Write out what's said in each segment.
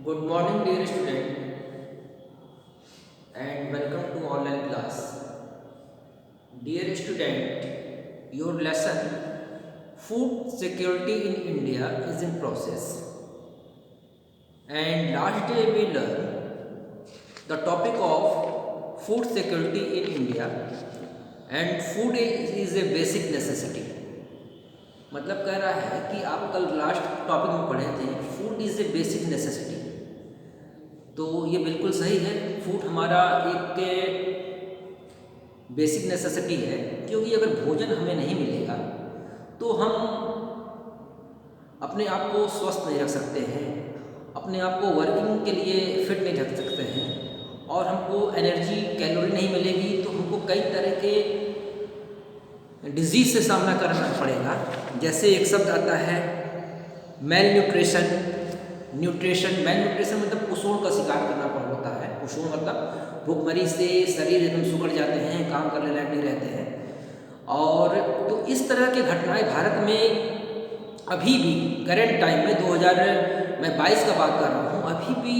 Good morning, dear student, and welcome to online class. Dear student, your lesson Food Security in India is in process. And last day we learned the topic of food security in India, and food is a basic necessity. मतलब कह रहा है कि आप कल last topic में पढ़े थे food is a basic necessity. तो ये बिल्कुल सही है, फूड हमारा एक बेसिक नेसेसिटी है, क्योंकि अगर भोजन हमें नहीं मिलेगा तो हम अपने आप को स्वस्थ नहीं रख सकते हैं, अपने आप को वर्किंग के लिए फिट नहीं रख सकते हैं, और हमको एनर्जी कैलोरी नहीं मिलेगी तो हमको कई तरह के डिजीज़ से सामना करना पड़ेगा। जैसे एक शब्द आता है मेल न्यूट्रिशन। मेल न्यूट्रिशन मतलब कुपोषण का शिकार करना होता है। कुपोषण मतलब भूखमरी से शरीर एकदम सुकड़ जाते हैं, काम करने लायक नहीं रहते हैं। और तो इस तरह की घटनाएं भारत में अभी भी करेंट टाइम में 2022 का बात कर रहा हूँ, अभी भी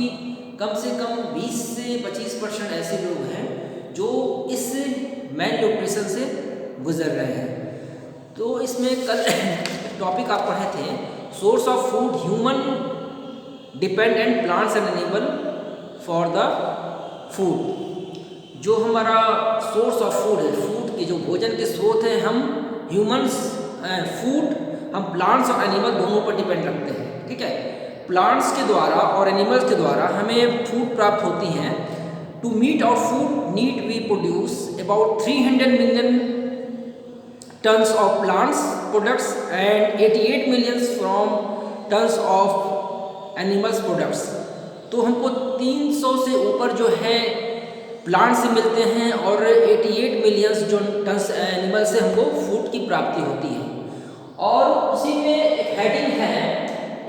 कम से कम 20 से 25% ऐसे लोग हैं जो इस मेल न्यूट्रिशन से गुजर रहे हैं। तो इसमें कल टॉपिक आप पढ़े थे source of food human dependent plants and animal for the food. जो हमारा सोर्स ऑफ फूड है, फूड के जो भोजन के स्रोत हैं, हम ह्यूमंस फूड हम प्लांट्स और एनिमल दोनों पर डिपेंड रखते हैं। ठीक है, प्लांट्स के द्वारा और एनिमल्स के द्वारा हमें फूड प्राप्त होती हैं। To meet our food need we produce about 300 million tons of plants products and 88 millions from tons of animals products। तो हमको 300 से ऊपर जो है प्लांट से मिलते हैं और 88 मिलियंस जो टन्स एनिमल से हमको फूड की प्राप्ति होती है। और उसी में एक हेडिंग है,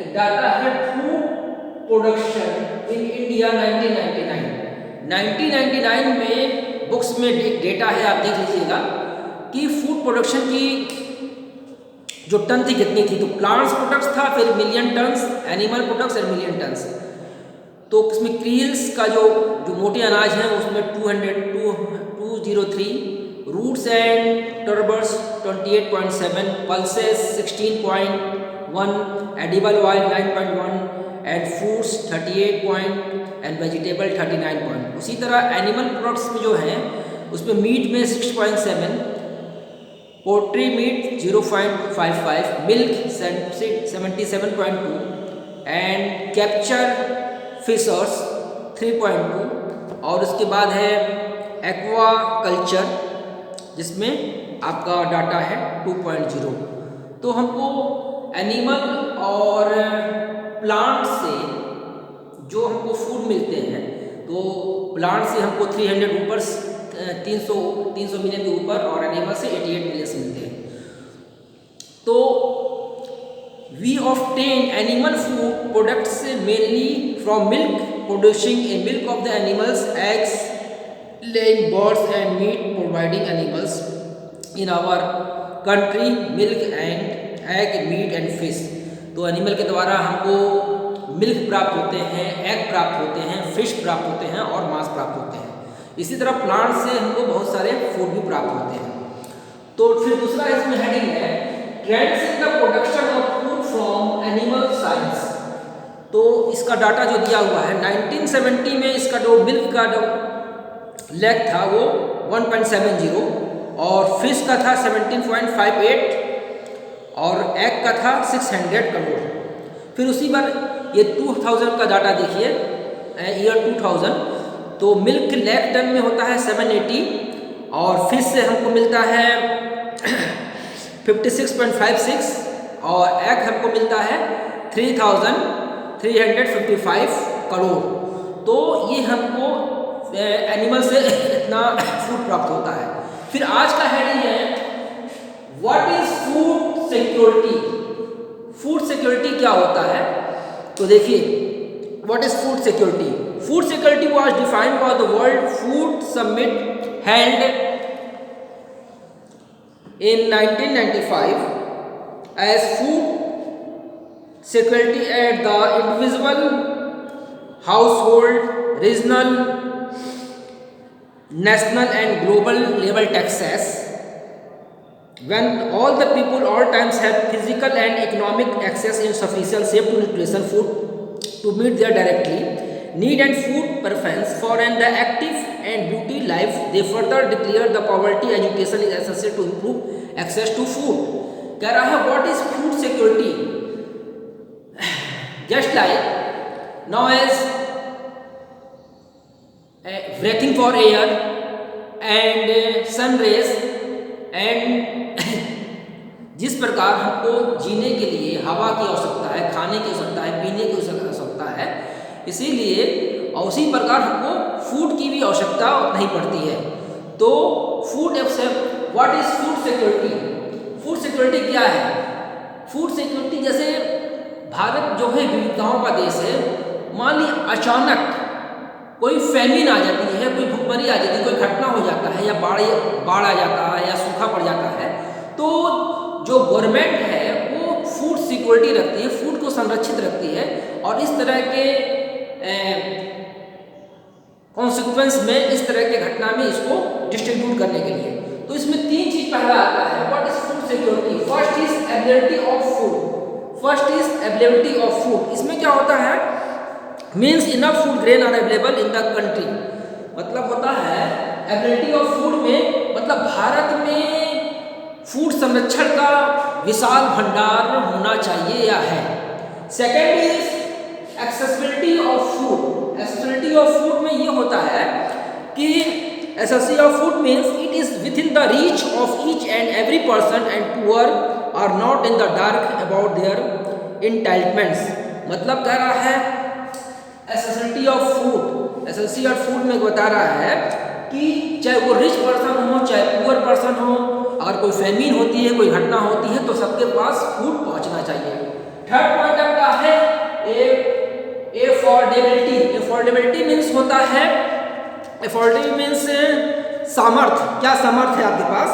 एक डाटा है फूड प्रोडक्शन इन इंडिया 1999 में बुक्स में एक डेटा है, आप देख लीजिएगा कि फूड प्रोडक्शन की जो टन थी कितनी थी। तो प्लांट्स प्रोडक्ट्स था, फिर million turns, animal products and million turns. तो इसमें क्रील्स का जो मोटे अनाज है उसमें 203, roots and tubers 28.7, pulses 16.1, edible oil 9.1 and fruits 38 and vegetable 39। उसी तरह एनिमल प्रोडक्ट्स में जो है उसमें मीट में 6.7, poultry meat 0.55, milk 77.2 and capture fishers 3.2, और उसके बाद है एक्वा कल्चर जिसमें आपका डाटा है 2.0। तो हमको एनिमल और प्लांट से जो हमको फूड मिलते हैं, तो प्लांट से हमको 300 ऊपर 300 मिलियन के ऊपर और एनिमल से 88 मिलियन मिलते हैं। तो we obtain animal food products mainly from milk producing a milk of the animals, eggs laying birds and meat providing animals in our country, milk and egg, meat and fish. तो animal के द्वारा हमको milk प्राप्त होते हैं, egg प्राप्त होते हैं, फिश प्राप्त होते हैं और मांस प्राप्त होते हैं। इसी तरह प्लांट से हमको बहुत सारे फूड भी प्राप्त होते हैं। तो फिर दूसरा इसमें हेडिंग है trends in the production of food from animal science. तो इसका डाटा जो दिया हुआ है 1970 में इसका जो मिल्क का जो लेग था वो 1.70 और फिश का था 17.58 और एग का था 600 करोड़। फिर उसी बार ये 2000 का डाटा देखिए, ईयर 2000, तो मिल्क लेग टन में होता है 780 और फिश से हमको मिलता है 56.56 और एग हमको मिलता है 3355 करोड़। तो ये हमको एनिमल से इतना फूड प्राप्त होता है। फिर आज का हेडिंग है what is food security. Food security क्या होता है, तो देखिए what is food security. Food security was defined by the World Food Summit held in 1995 as food security at the individual household, regional, national and global level taxes. When all the people all times have physical and economic access in sufficient shape to nutrition food to meet their directly need and food preference for an the active and beauty life, they further declare the poverty education is essential to improve access to food. कह रहा है what is food security? Just like now as breathing for air and sun rays and जिस प्रकार हमको जीने के लिए हवा की आवश्यकता है, खाने की आवश्यकता है, पीने की आवश्यकता है, इसीलिए और उसी प्रकार हमको फूड की भी आवश्यकता नहीं पड़ती है। तो food what is food security? Food security क्या है? फूड सिक्योरिटी जैसे भारत जो है विविधताओं का देश है, मान ली अचानक कोई फैमिन आ जाती है, कोई भुखमरी आ जाती है, कोई घटना हो जाता है या बाढ़ आ जाता है या सूखा पड़ जाता है, तो जो गवर्नमेंट है वो फूड सिक्योरिटी रखती है, फूड को संरक्षित रखती है और इस तरह के कॉन्सिक्वेंस में, इस तरह के घटना में इसको डिस्ट्रीब्यूट करने के लिए। तो इसमें तीन चीज पहला आता है, what is food security? First is availability of food. First is availability of food. इसमें क्या होता है? Means enough food grain are available in the country. मतलब होता है अवेलेबिलिटी ऑफ फूड में मतलब भारत में फूड संरक्षण का विशाल भंडार होना चाहिए या है। Second is accessibility of food. Accessibility of food में ये होता है कि accessibility of food means it is within the reach of each and every person and poor are not in the dark about their entitlements. मतलब कह रहा है accessibility of food, accessibility of food में बता रहा है कि चाहे वो रिच पर्सन हो चाहे पुअर पर्सन हो, अगर कोई फैमिन होती है, कोई घटना होती है तो सबके पास फूड पहुंचना चाहिए। थर्ड पॉइंट आपका है एफोर्डेबिलिटी। एफोर्डेबिलिटी मीन्स होता है, एफोर्डेबिलिटी मीन्स सामर्थ्य। क्या सामर्थ्य है आपके पास?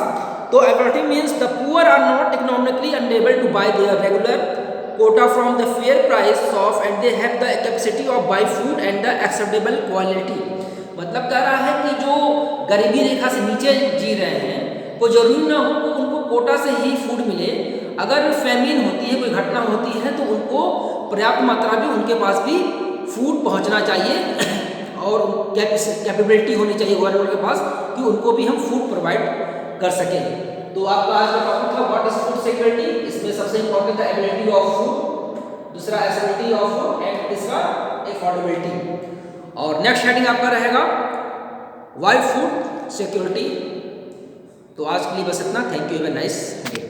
तो affordability means the poor are not economically unable to buy their regular quota from the fair price of and they have the capacity of buy food and the acceptable quality। मतलब कह रहा है कि जो गरीबी रेखा से नीचे जी रहे हैं, कोई जरूरी ना हो उनको कोटा से ही फूड मिले। अगर फैमिन होती है, कोई घटना होती है तो उनको पर्याप्त मात्रा में उनके पास भी फूड पहुंचना चाहिए और कैपेबिलिटी होनी चाहिए गवर्नमेंट के पास कि उनको भी हम फूड प्रोवाइड कर सकें। तो आपका आज का टॉपिक था व्हाट इज फूड सिक्योरिटी। इसमें सबसे इंपॉर्टेंट था अवेलेबिलिटी ऑफ फूड, दूसरा एक्सेसिबिलिटी ऑफ फूड एंड तीसरा अफोर्डेबिलिटी। और नेक्स्ट हेडिंग आपका रहेगा व्हाई फूड सिक्योरिटी। तो आज के लिए बस इतना। Thank you, have a nice day.